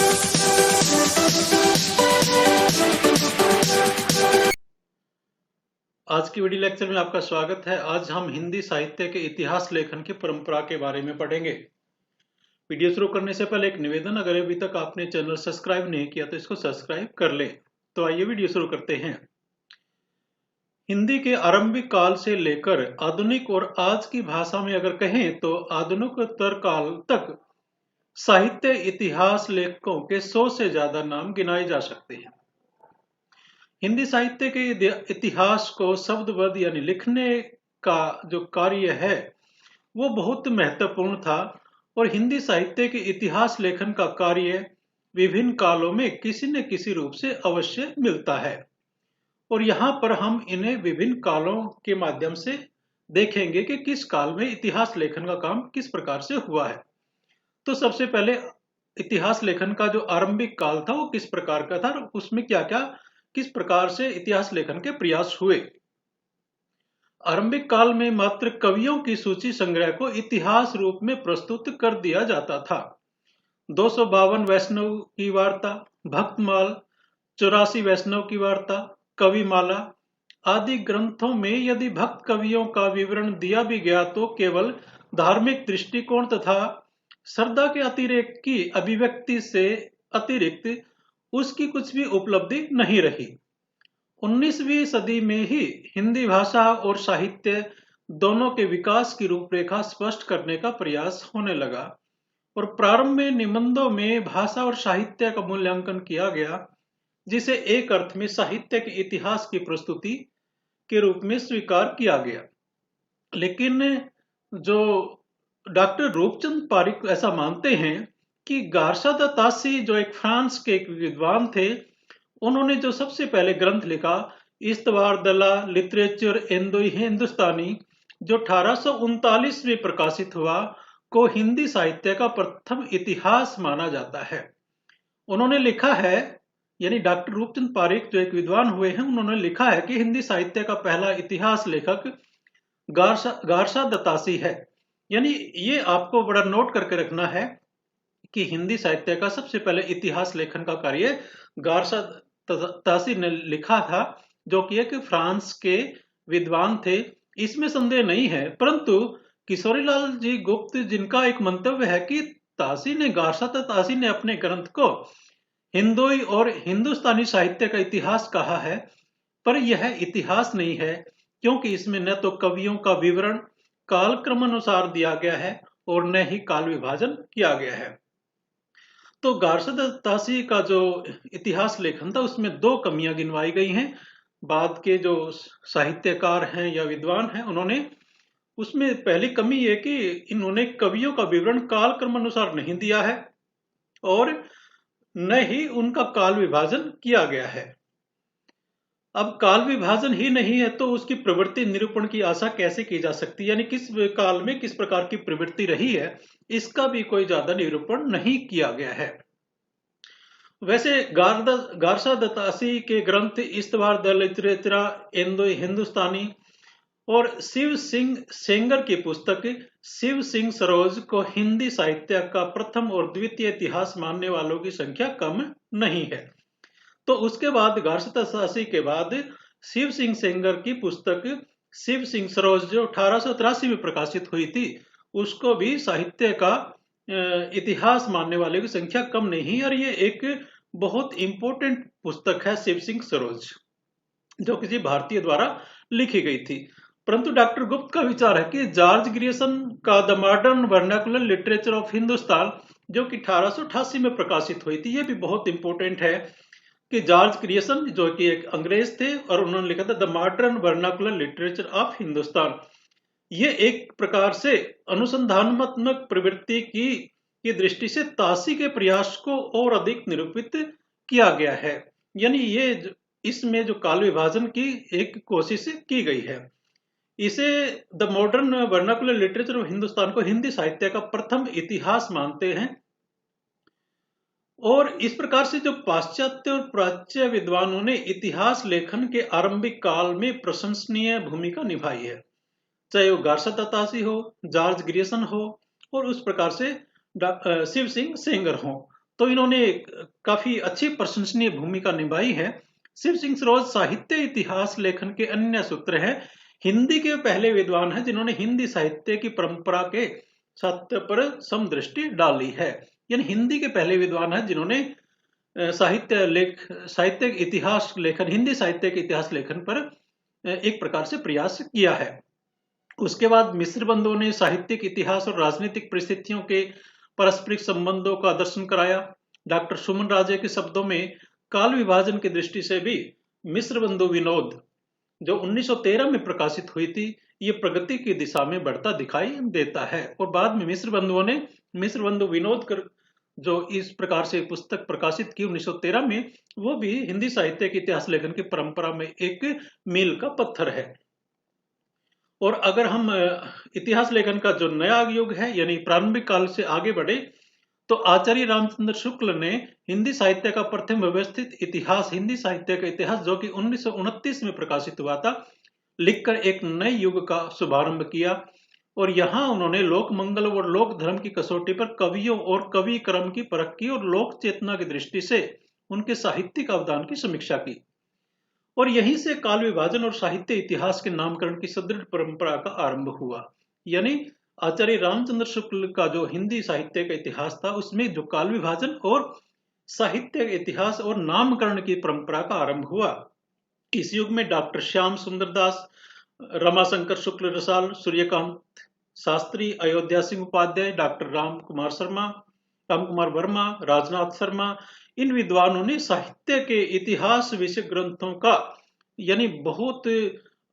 आज की video lecture में आपका स्वागत है। आज हम हिंदी साहित्य के इतिहास लेखन की परंपरा के बारे में पढ़ेंगे। वीडियो शुरू करने से पहले एक निवेदन, अगर अभी तक आपने चैनल सब्सक्राइब नहीं किया तो इसको सब्सक्राइब कर लें। तो आइए वीडियो शुरू करते हैं। हिंदी के आरंभिक काल से लेकर आधुनिक और आज की भाषा में अगर कहें तो आधुनिकोत्तर काल तक साहित्य इतिहास लेखकों के 100 से ज्यादा नाम गिनाए जा सकते हैं। हिंदी साहित्य के इतिहास को शब्दबद्ध यानी लिखने का जो कार्य है वो बहुत महत्वपूर्ण था और हिंदी साहित्य के इतिहास लेखन का कार्य विभिन्न कालों में किसी न किसी रूप से अवश्य मिलता है और यहाँ पर हम इन्हें विभिन्न कालों के माध्यम से देखेंगे कि किस काल में इतिहास लेखन का काम किस प्रकार से हुआ है। तो सबसे पहले इतिहास लेखन का जो आरंभिक काल था वो किस प्रकार का था और उसमें क्या क्या किस प्रकार से इतिहास लेखन के प्रयास हुए। आरंभिक काल में मात्र कवियों की सूची संग्रह को इतिहास रूप में प्रस्तुत कर दिया जाता था। 252 वैष्णव की वार्ता, भक्तमाल, 84 वैष्णव की वार्ता, कविमाला आदि ग्रंथों में यदि भक्त कवियों का विवरण दिया भी गया तो केवल धार्मिक दृष्टिकोण तथा श्रद्धा के अतिरेक की अभिव्यक्ति से अतिरिक्त उसकी कुछ भी उपलब्धि नहीं रही। 19वीं सदी में ही हिंदी भाषा और साहित्य दोनों के विकास की रूपरेखा स्पष्ट करने का प्रयास होने लगा और प्रारंभ में निबंधों में भाषा और साहित्य का मूल्यांकन किया गया, जिसे एक अर्थ में साहित्य के इतिहास की प्रस्तुति के रूप में स्वीकार किया गया। लेकिन जो डॉक्टर रूपचंद पारिक ऐसा मानते हैं कि गार्सा द तासी जो एक फ्रांस के एक विद्वान थे, उन्होंने जो सबसे पहले ग्रंथ लिखा इस्तवार दला लिटरेचर इंदो हिंदुस्तानी जो 1839 में प्रकाशित हुआ को हिंदी साहित्य का प्रथम इतिहास माना जाता है। उन्होंने लिखा है, यानी डॉक्टर रूपचंद पारिक जो एक विद्वान हुए हैं, उन्होंने लिखा है कि हिंदी साहित्य का पहला इतिहास लेखक गार्सा द तासी है। यानी ये आपको बड़ा नोट करके रखना है कि हिंदी साहित्य का सबसे पहले इतिहास लेखन का कार्य गार्सा तासी ने लिखा था, जो कि एक फ्रांस के विद्वान थे, इसमें संदेह नहीं है। परंतु किशोरीलाल जी गुप्त जिनका एक मंतव्य है कि गार्सा तासी ने अपने ग्रंथ को हिंदुई और हिंदुस्तानी साहित्य का इतिहास कहा है, पर यह इतिहास नहीं है क्योंकि इसमें न तो कवियों का विवरण कालक्रम अनुसार दिया गया है और न ही काल विभाजन किया गया है। तो गार्सा द तासी का जो इतिहास लेखन था उसमें दो कमियां गिनवाई गई हैं। बाद के जो साहित्यकार हैं या विद्वान हैं, उन्होंने उसमें पहली कमी ये कि इन्होंने कवियों का विवरण कालक्रम अनुसार नहीं दिया है और न ही उनका काल विभाजन किया गया है। अब काल विभाजन ही नहीं है तो उसकी प्रवृत्ति निरूपण की आशा कैसे की जा सकती है, यानी किस काल में किस प्रकार की प्रवृत्ति रही है, इसका भी कोई ज्यादा निरूपण नहीं किया गया है। वैसे गार्सा द तासी के ग्रंथ इस्तवार द लिटरेचरा इंदो हिंदुस्तानी और शिव सिंह सेंगर की पुस्तक शिव सिंह सरोज को हिंदी साहित्य का प्रथम और द्वितीय इतिहास मानने वालों की संख्या कम नहीं है। तो उसके बाद गार्सा द तासी के बाद शिव सिंह सेंगर की पुस्तक शिव सिंह सरोज जो 1883 में प्रकाशित हुई थी, उसको भी साहित्य का इतिहास मानने वाले की संख्या कम नहीं है और ये एक बहुत इंपॉर्टेंट पुस्तक है शिव सिंह सरोज, जो किसी भारतीय द्वारा लिखी गई थी। परंतु डॉक्टर गुप्त का विचार है कि जॉर्ज ग्रियर्सन का the modern vernacular literature of Hindustan जो कि 1888 में प्रकाशित हुई थी, ये भी बहुत इंपॉर्टेंट है कि जॉर्ज ग्रियर्सन जो कि एक अंग्रेज थे और उन्होंने लिखा था the modern vernacular literature of Hindustan. ये एक प्रकार से अनुसंधानात्मक प्रवृत्ति की दृष्टि से तासी के प्रयास को और अधिक निरूपित किया गया है, यानी ये इसमें जो काल विभाजन की एक कोशिश की गई है। इसे the modern vernacular literature of Hindustan को हिंदी साहित्य का प्रथम इतिहास मानते हैं और इस प्रकार से जो पाश्चात्य और प्राच्य विद्वानों ने इतिहास लेखन के आरंभिक काल में प्रशंसनीय भूमिका निभाई है, चाहे वो गार्सा द तासी हो, जॉर्ज ग्रियर्सन हो और उस प्रकार से शिव सिंह सेंगर हो। तो इन्होंने काफी अच्छी प्रशंसनीय भूमिका निभाई है। शिव सिंह सरोज साहित्य इतिहास लेखन के अन्य सूत्र हैं। हिंदी के पहले विद्वान हैं जिन्होंने हिंदी साहित्य की परंपरा के सत्य पर समदृष्टि डाली है। यानी हिंदी के पहले विद्वान हैं जिन्होंने साहित्य इतिहास लेखन, हिंदी साहित्य के इतिहास लेखन पर एक प्रकार से प्रयास किया है। उसके बाद मिस्र बंधुओं ने साहित्यिक इतिहास और राजनीतिक परिस्थितियों के पारस्परिक संबंधों का दर्शन कराया। डॉक्टर सुमन राजे के शब्दों में काल विभाजन की दृष्टि से भी मिस्र बंधु विनोद जो 1913 में प्रकाशित हुई थी, ये प्रगति की दिशा में बढ़ता दिखाई देता है। और बाद में मिस्र बंधुओं ने मिस्र बंधु विनोद कर जो इस प्रकार से पुस्तक प्रकाशित की 1913 में, वो भी हिंदी साहित्य के इतिहास लेखन की परंपरा में एक मील का पत्थर है। और अगर हम इतिहास लेखन का जो नया युग है यानी प्रारंभिक काल से आगे बढ़े, तो आचार्य रामचंद्र शुक्ल ने हिंदी साहित्य का प्रथम व्यवस्थित इतिहास, हिंदी साहित्य का इतिहास, जो कि 1929 में प्रकाशित हुआ था, लिखकर एक नए युग का शुभारंभ किया। और यहाँ उन्होंने लोक मंगल और लोक धर्म की कसौटी पर कवियों और कवि क्रम की परख की और लोक चेतना की दृष्टि से उनके साहित्यिक अवदान की समीक्षा की। और यहीं से काल विभाजन और साहित्य इतिहास के नामकरण की सुदृढ़ परंपरा का आरंभ हुआ। यानी आचार्य रामचंद्र शुक्ल का जो हिंदी साहित्य का इतिहास था, उसमें जो काल विभाजन और साहित्य इतिहास और नामकरण की परंपरा का आरंभ हुआ। इस युग में डॉक्टर श्याम सुंदर दास, रमाशंकर शुक्ल रसाल, सूर्यकांत शास्त्री, अयोध्या सिंह उपाध्याय, डॉक्टर राम कुमार वर्मा, राजनाथ शर्मा, इन विद्वानों ने साहित्य के इतिहास विषय ग्रंथों का यानी बहुत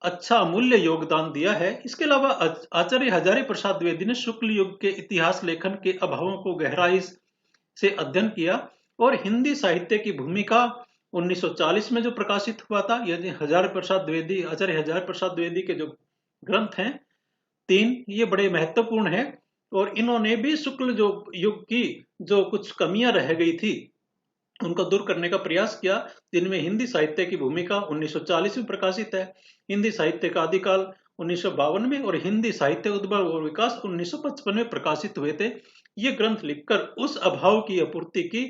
अच्छा अमूल्य योगदान दिया है। इसके अलावा आचार्य हजारी प्रसाद द्विवेदी ने शुक्ल युग के इतिहास लेखन के अभावों को गहराई से अध्ययन किया और हिंदी साहित्य की भूमिका 1940 में जो प्रकाशित हुआ था, यानी आचार्य हजारी प्रसाद द्विवेदी के जो ग्रंथ हैं 3, ये बड़े महत्वपूर्ण हैं। और इन्होंने भी शुक्ल जो युग की जो कुछ कमियां रह गई थी उनको दूर करने का प्रयास किया, जिनमें हिंदी साहित्य की भूमिका 1940 में प्रकाशित है, हिंदी साहित्य का आदिकाल 1952 में और हिंदी साहित्य उद्भव और विकास 1955 में प्रकाशित हुए थे। ये ग्रंथ लिखकर उस अभाव की आपूर्ति की।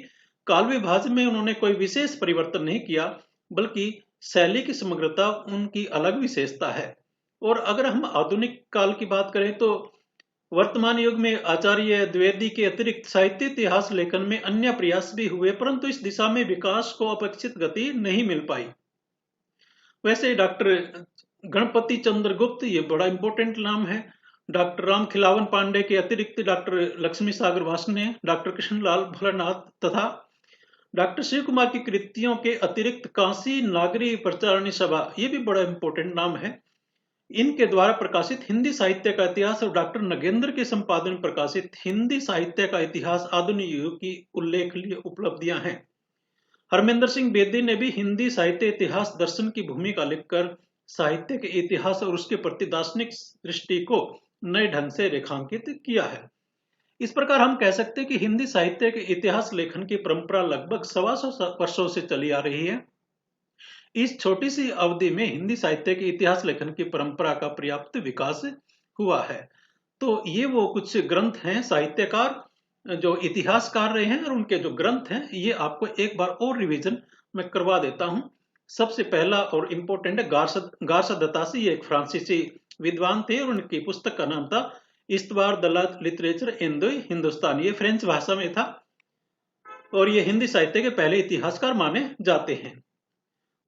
काल विभाजन में उन्होंने कोई विशेष परिवर्तन नहीं किया, बल्कि शैली की समग्रता उनकी अलग विशेषता है। और अगर हम आधुनिक काल की बात करें तो वर्तमान युग में आचार्य द्विवेदी के अतिरिक्त साहित्य इतिहास लेखन में अन्य प्रयास भी हुए, परंतु इस दिशा में विकास को अपेक्षित गति नहीं मिल पाई। वैसे डॉक्टर गणपति चंद्र गुप्त, ये बड़ा इंपॉर्टेंट नाम है। डॉक्टर राम खिलावन पांडे के अतिरिक्त डॉक्टर लक्ष्मी सागर वासने, डॉक्टर कृष्णलाल भोलानाथ तथा डॉक्टर शिव कुमार की कृतियों के अतिरिक्त काशी नागरी प्रचारणी सभा, ये भी बड़ा इंपॉर्टेंट नाम है। इनके द्वारा प्रकाशित हिंदी साहित्य का इतिहास और डॉक्टर नगेंद्र के संपादन में प्रकाशित हिंदी साहित्य का इतिहास आधुनिक युग की उल्लेखनीय उपलब्धियां हैं। हरमेंद्र सिंह बेदी ने भी हिंदी साहित्य इतिहास दर्शन की भूमिका लिखकर साहित्य के इतिहास और उसके प्रति दार्शनिक दृष्टि को नए ढंग से रेखांकित किया है। इस प्रकार हम कह सकते हैं कि हिंदी साहित्य के इतिहास लेखन की परंपरा लगभग 125 वर्षों से चली आ रही है। इस छोटी सी अवधि में हिंदी साहित्य के इतिहास लेखन की परंपरा का पर्याप्त विकास हुआ है। तो ये वो कुछ ग्रंथ हैं, साहित्यकार जो इतिहासकार रहे हैं और उनके जो ग्रंथ हैं, ये आपको एक बार और रिवीजन मैं करवा देता हूं। सबसे पहला और इम्पोर्टेंट है गारसा दतासी, ये एक फ्रांसीसी विद्वान थे और उनकी पुस्तक का नाम था इस्तवार the literature in the Hindustan, ये फ्रेंच भाषा में था और ये हिंदी साहित्य के पहले इतिहासकार माने जाते हैं।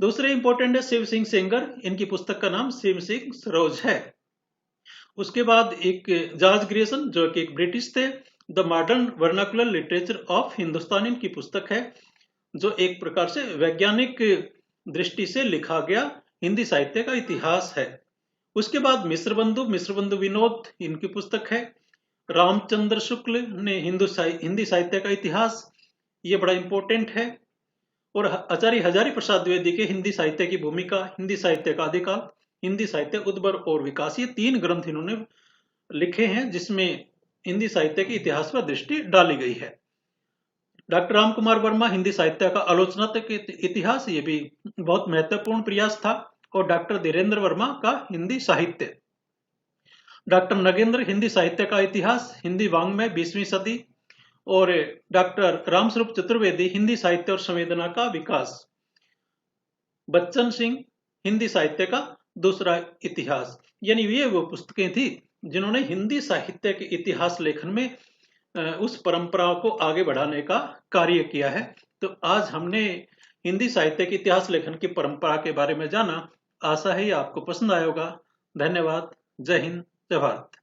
दूसरे इंपॉर्टेंट है शिव सिंह सेंगर, इनकी पुस्तक का नाम शिव सिंह सरोज है। उसके बाद एक जॉर्ज ग्रियर्सन जो कि एक ब्रिटिश थे, the modern vernacular literature of Hindustan, इनकी पुस्तक है जो एक प्रकार से वैज्ञानिक दृष्टि से लिखा गया हिंदी साहित्य का इतिहास है। उसके बाद मिस्र बंधु विनोद, इनकी पुस्तक है। रामचंद्र शुक्ल ने हिंदी साहित्य का इतिहास, ये बड़ा इंपॉर्टेंट है। और आचार्य हजारी प्रसाद द्विवेदी के हिंदी साहित्य की भूमिका, हिंदी साहित्य का आदिकाल, हिंदी साहित्य उद्भव और विकास, ये 3 ग्रंथ इन्होंने लिखे हैं जिसमें हिंदी साहित्य के इतिहास पर दृष्टि डाली गई है। डॉक्टर राम कुमार वर्मा, हिंदी साहित्य का आलोचनात्मक इतिहास, ये भी बहुत महत्वपूर्ण प्रयास था। और डॉक्टर धीरेन्द्र वर्मा का हिंदी साहित्य। डॉक्टर नगेंद्र, हिंदी साहित्य का इतिहास, हिंदी वाङ्मय 20वीं सदी। और डॉक्टर रामस्वरूप चतुर्वेदी, हिंदी साहित्य और संवेदना का विकास। बच्चन सिंह, हिंदी साहित्य का दूसरा इतिहास। यानी ये वो पुस्तकें थी जिन्होंने हिंदी साहित्य के इतिहास लेखन में उस परंपरा को आगे बढ़ाने का कार्य किया है। तो आज हमने हिंदी साहित्य के इतिहास लेखन की परंपरा के बारे में जाना। आशा है ये आपको पसंद आया होगा। धन्यवाद। जय हिंद, जय भारत।